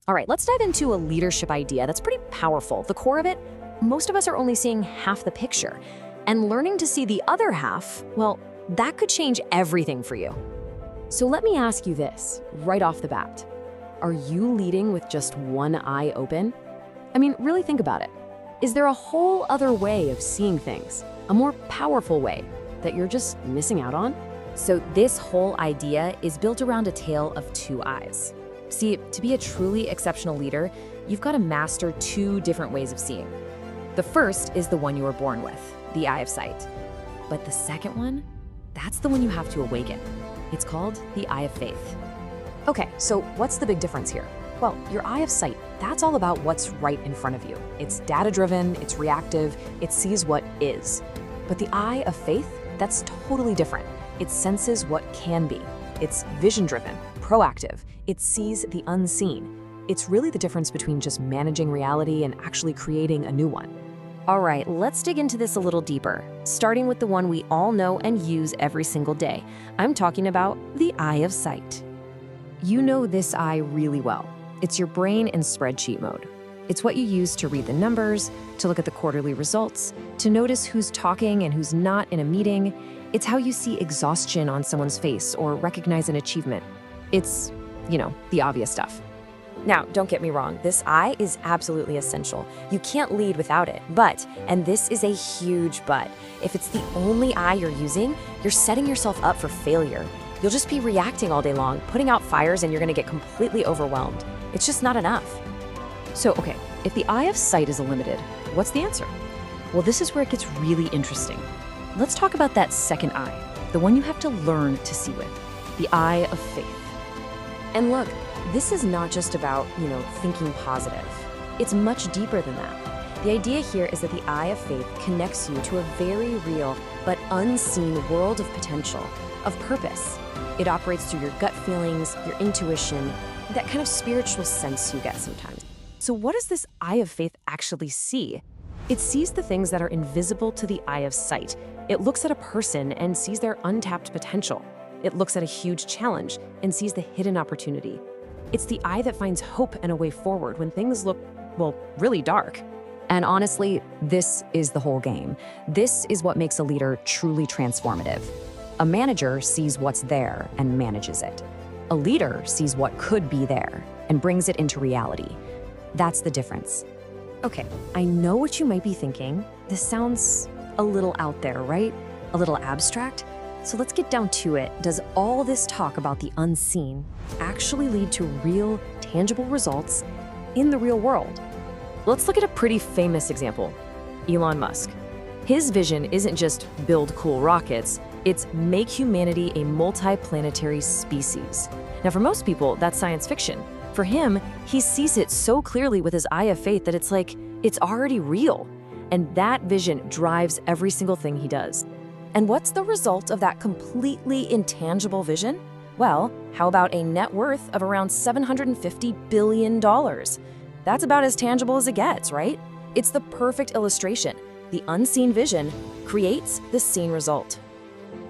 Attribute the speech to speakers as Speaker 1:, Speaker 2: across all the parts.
Speaker 1: All right, let's dive into a leadership idea that's pretty powerful. The core of it, most of us are only seeing half the picture. And learning to see the other half, well, that could change everything for you. So let me ask you this right off the bat. Are you leading with just one eye open? I mean, really think about it. Is there a whole other way of seeing things, a more powerful way that you're just missing out on? So this whole idea is built around a tale of two eyes. See, to be a truly exceptional leader, you've got to master two different ways of seeing. The first is the one you were born with, the eye of sight. But the second one, that's the one you have to awaken. It's called the eye of faith. Okay, so what's the big difference here? Well, your eye of sight, that's all about what's right in front of you. It's data-driven, it's reactive, it sees what is. But the eye of faith, that's totally different. It senses what can be. It's vision-driven, proactive. It sees the unseen. It's really the difference between just managing reality and actually creating a new one. All right, let's dig into this a little deeper, starting with the one we all know and use every single day. I'm talking about the eye of sight. You know this eye really well. It's your brain in spreadsheet mode. It's what you use to read the numbers, to look at the quarterly results, to notice who's talking and who's not in a meeting. It's how you see exhaustion on someone's face or recognize an achievement. It's, the obvious stuff. Now, don't get me wrong, this eye is absolutely essential. You can't lead without it, but, and this is a huge but, if it's the only eye you're using, you're setting yourself up for failure. You'll just be reacting all day long, putting out fires, and you're gonna get completely overwhelmed. It's just not enough. So, okay, if the eye of sight is limited, what's the answer? Well, this is where it gets really interesting. Let's talk about that second eye, the one you have to learn to see with, the eye of faith. And look, this is not just about, thinking positive. It's much deeper than that. The idea here is that the eye of faith connects you to a very real but unseen world of potential, of purpose. It operates through your gut feelings, your intuition, that kind of spiritual sense you get sometimes. So what does this eye of faith actually see? It sees the things that are invisible to the eye of sight. It looks at a person and sees their untapped potential. It looks at a huge challenge and sees the hidden opportunity. It's the eye that finds hope and a way forward when things look, really dark. And honestly, this is the whole game. This is what makes a leader truly transformative. A manager sees what's there and manages it. A leader sees what could be there and brings it into reality. That's the difference. Okay, I know what you might be thinking. This sounds a little out there, right? A little abstract? So let's get down to it. Does all this talk about the unseen actually lead to real, tangible results in the real world? Let's look at a pretty famous example, Elon Musk. His vision isn't just build cool rockets, it's make humanity a multi-planetary species. Now, for most people, that's science fiction. For him, he sees it so clearly with his eye of faith that it's like, it's already real. And that vision drives every single thing he does. And what's the result of that completely intangible vision? Well, how about a net worth of around $750 billion? That's about as tangible as it gets, right? It's the perfect illustration. The unseen vision creates the seen result.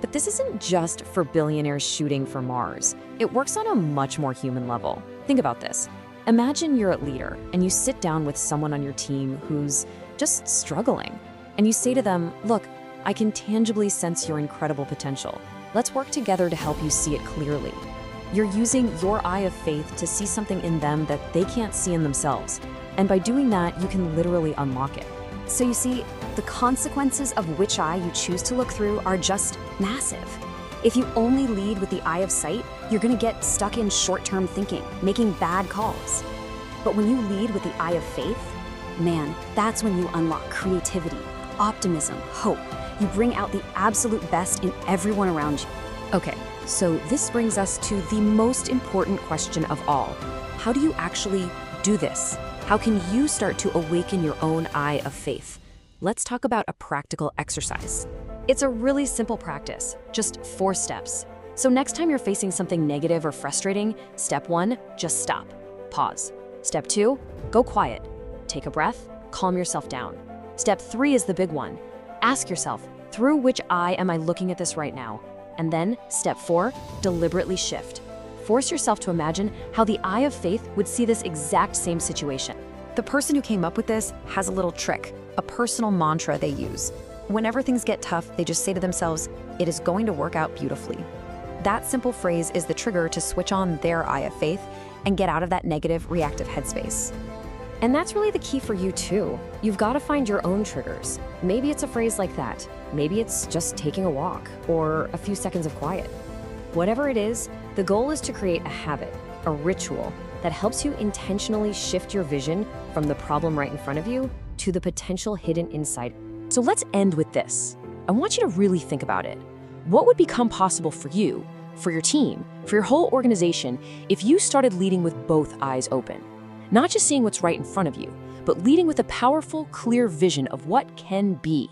Speaker 1: But this isn't just for billionaires shooting for Mars. It works on a much more human level. Think about this. Imagine you're a leader and you sit down with someone on your team who's just struggling. And you say to them, look, I can tangibly sense your incredible potential. Let's work together to help you see it clearly. You're using your eye of faith to see something in them that they can't see in themselves. And by doing that, you can literally unlock it. So you see, the consequences of which eye you choose to look through are just massive. If you only lead with the eye of sight, you're gonna get stuck in short-term thinking, making bad calls. But when you lead with the eye of faith, man, that's when you unlock creativity, optimism, hope. You bring out the absolute best in everyone around you. Okay, so this brings us to the most important question of all. How do you actually do this? How can you start to awaken your own eye of faith? Let's talk about a practical exercise. It's a really simple practice, just 4 steps. So next time you're facing something negative or frustrating, step 1, just stop, pause. Step 2, go quiet. Take a breath, calm yourself down. Step 3 is the big one. Ask yourself, through which eye am I looking at this right now? And then, step 4, deliberately shift. force yourself to imagine how the eye of faith would see this exact same situation.
Speaker 2: The person who came up with this has a little trick, a personal mantra they use. Whenever things get tough, they just say to themselves, "It is going to work out beautifully." That simple phrase is the trigger to switch on their eye of faith and get out of that negative, reactive headspace.
Speaker 1: And that's really the key for you too. You've got to find your own triggers. Maybe it's a phrase like that. Maybe it's just taking a walk or a few seconds of quiet. Whatever it is, the goal is to create a habit, a ritual that helps you intentionally shift your vision from the problem right in front of you to the potential hidden inside. So let's end with this. I want you to really think about it. What would become possible for you, for your team, for your whole organization if you started leading with both eyes open? Not just seeing what's right in front of you, but leading with a powerful, clear vision of what can be.